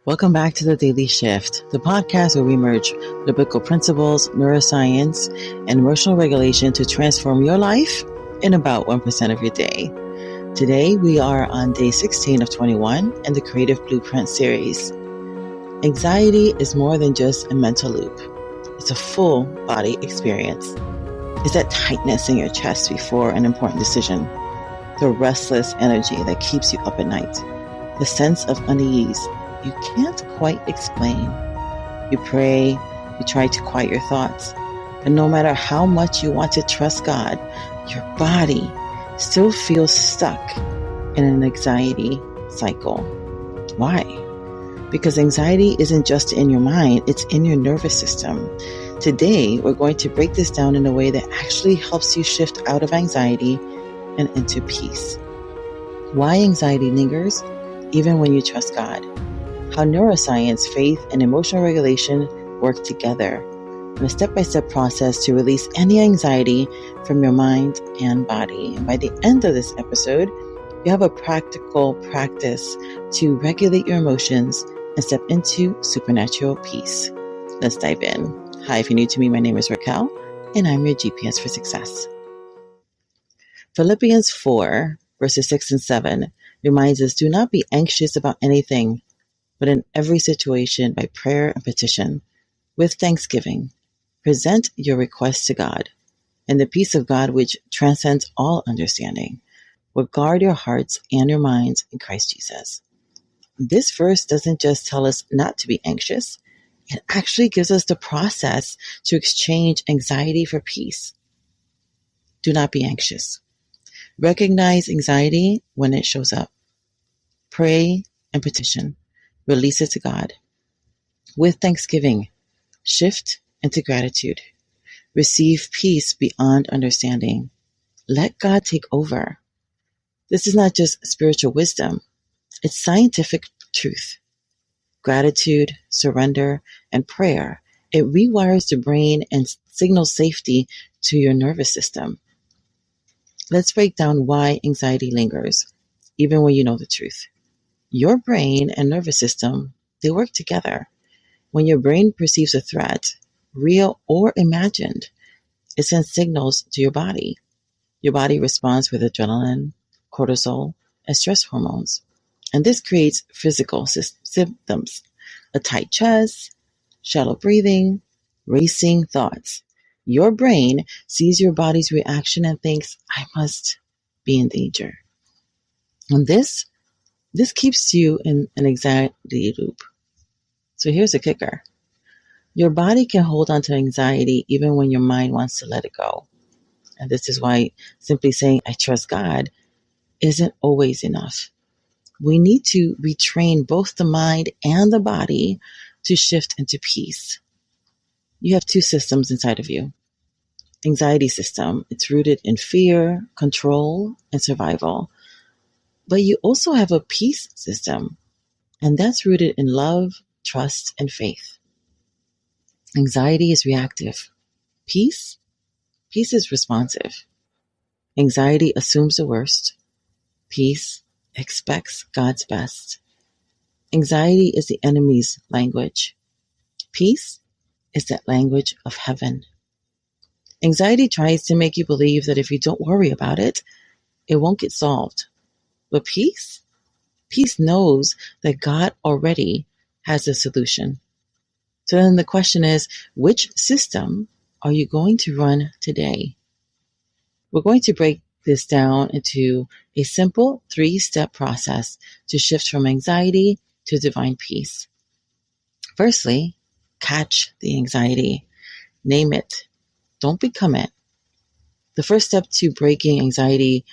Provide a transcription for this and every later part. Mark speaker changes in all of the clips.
Speaker 1: Welcome back to The Daily Shift, the podcast where we merge biblical principles, neuroscience, and emotional regulation to transform your life in about 1% of your day. Today, we are on day 16 of 21 in the Creative Blueprint series. Anxiety is more than just a mental loop. It's a full body experience. It's that tightness in your chest before an important decision, the restless energy that keeps you up at night, the sense of unease you can't quite explain. You pray, you try to quiet your thoughts, and no matter how much you want to trust God, your body still feels stuck in an anxiety cycle. Why? Because anxiety isn't just in your mind, it's in your nervous system. Today, we're going to break this down in a way that actually helps you shift out of anxiety and into peace. Why anxiety lingers even when you trust God. How neuroscience, faith, and emotional regulation work together in a step-by-step process to release any anxiety from your mind and body. And by the end of this episode, you have a practical practice to regulate your emotions and step into supernatural peace. Let's dive in. Hi, if you're new to me, my name is Raquel, and I'm your GPS for success. Philippians 4, verses 6 and 7 reminds us, do not be anxious about anything, but in every situation, by prayer and petition, with thanksgiving, present your requests to God, and the peace of God, which transcends all understanding, will guard your hearts and your minds in Christ Jesus. This verse doesn't just tell us not to be anxious, it actually gives us the process to exchange anxiety for peace. Do not be anxious. Recognize anxiety when it shows up. Pray and petition. Release it to God. With thanksgiving, shift into gratitude. Receive peace beyond understanding. Let God take over. This is not just spiritual wisdom, it's scientific truth. Gratitude, surrender, and prayer, it rewires the brain and signals safety to your nervous system. Let's break down why anxiety lingers, even when you know the truth. Your brain and nervous system, they work together. When your brain perceives a threat, real or imagined, it sends signals to your body. Your body responds with adrenaline, cortisol, and stress hormones. And this creates physical symptoms, a tight chest, shallow breathing, racing thoughts. Your brain sees your body's reaction and thinks, I must be in danger. And this keeps you in an anxiety loop. So here's a kicker. Your body can hold on to anxiety even when your mind wants to let it go. And this is why simply saying, I trust God, isn't always enough. We need to retrain both the mind and the body to shift into peace. You have two systems inside of you. Anxiety system, it's rooted in fear, control, and survival. But you also have a peace system, and that's rooted in love, trust, and faith. Anxiety is reactive. Peace is responsive. Anxiety assumes the worst. Peace expects God's best. Anxiety is the enemy's language. Peace is that language of heaven. Anxiety tries to make you believe that if you don't worry about it, it won't get solved. But peace knows that God already has a solution. So then the question is, which system are you going to run today? We're going to break this down into a simple 3-step process to shift from anxiety to divine peace. Firstly, catch the anxiety. Name it. Don't become it. The first step to breaking anxiety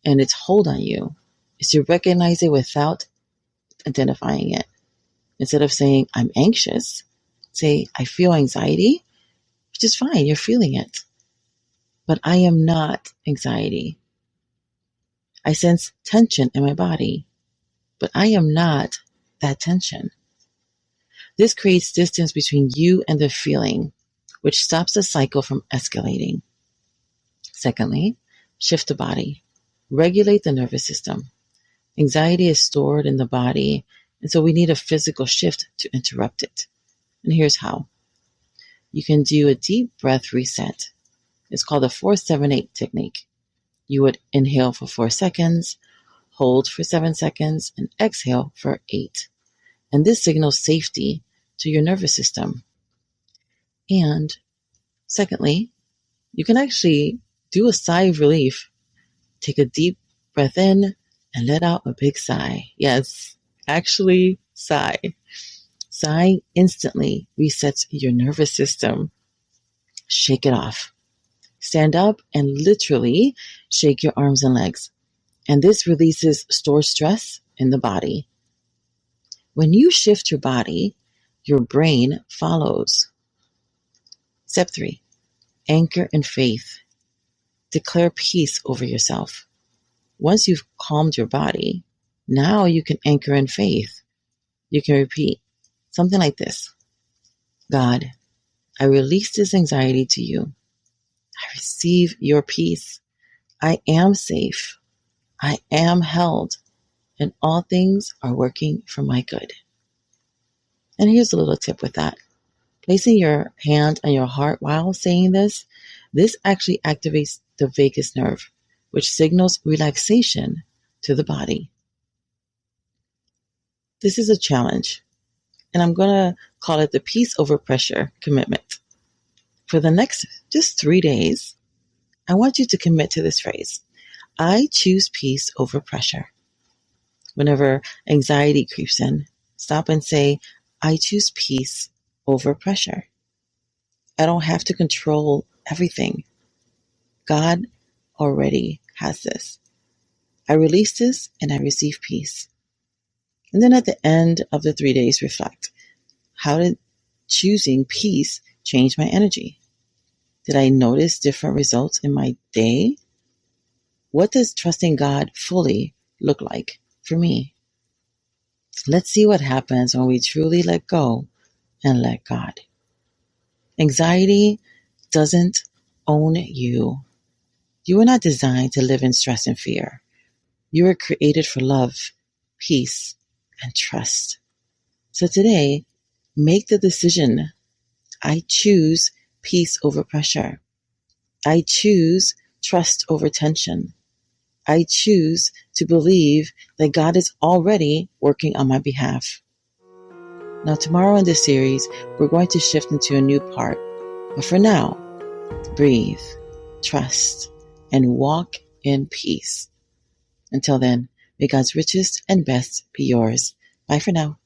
Speaker 1: and its hold on you is to recognize it without identifying it. Instead of saying, I'm anxious, say, I feel anxiety, which is fine, you're feeling it. But I am not anxiety. I sense tension in my body, but I am not that tension. This creates distance between you and the feeling, which stops the cycle from escalating. Secondly, shift the body. Regulate the nervous system. Anxiety is stored in the body And so we need a physical shift to interrupt it. And here's how. You can do a deep breath reset. It's called the 4-7-8 technique. You would inhale for 4 seconds, hold for 7 seconds, and exhale for 8. And this signals safety to your nervous system. And secondly, you can actually do a sigh of relief. Take a deep breath in and let out a big sigh. Yes, actually sigh. Sighing instantly resets your nervous system. Shake it off. Stand up and literally shake your arms and legs. And this releases stored stress in the body. When you shift your body, your brain follows. Step 3, anchor in faith. Declare peace over yourself. Once you've calmed your body, now you can anchor in faith. You can repeat something like this. God, I release this anxiety to you. I receive your peace. I am safe. I am held. And all things are working for my good. And here's a little tip with that. Placing your hand on your heart while saying this actually activates the vagus nerve, which signals relaxation to the body. This is a challenge, and I'm going to call it the peace over pressure commitment. For the next just 3 days, I want you to commit to this phrase. I choose peace over pressure. Whenever anxiety creeps in, stop and say, I choose peace over pressure. I don't have to control everything. God already has this. I release this and I receive peace. And then at the end of the 3 days, reflect. How did choosing peace change my energy? Did I notice different results in my day? What does trusting God fully look like for me? Let's see what happens when we truly let go and let God. Anxiety doesn't own you. You were not designed to live in stress and fear. You were created for love, peace, and trust. So today, make the decision. I choose peace over pressure. I choose trust over tension. I choose to believe that God is already working on my behalf. Now, tomorrow in this series, we're going to shift into a new part. But for now, breathe, trust, and walk in peace. Until then, may God's richest and best be yours. Bye for now.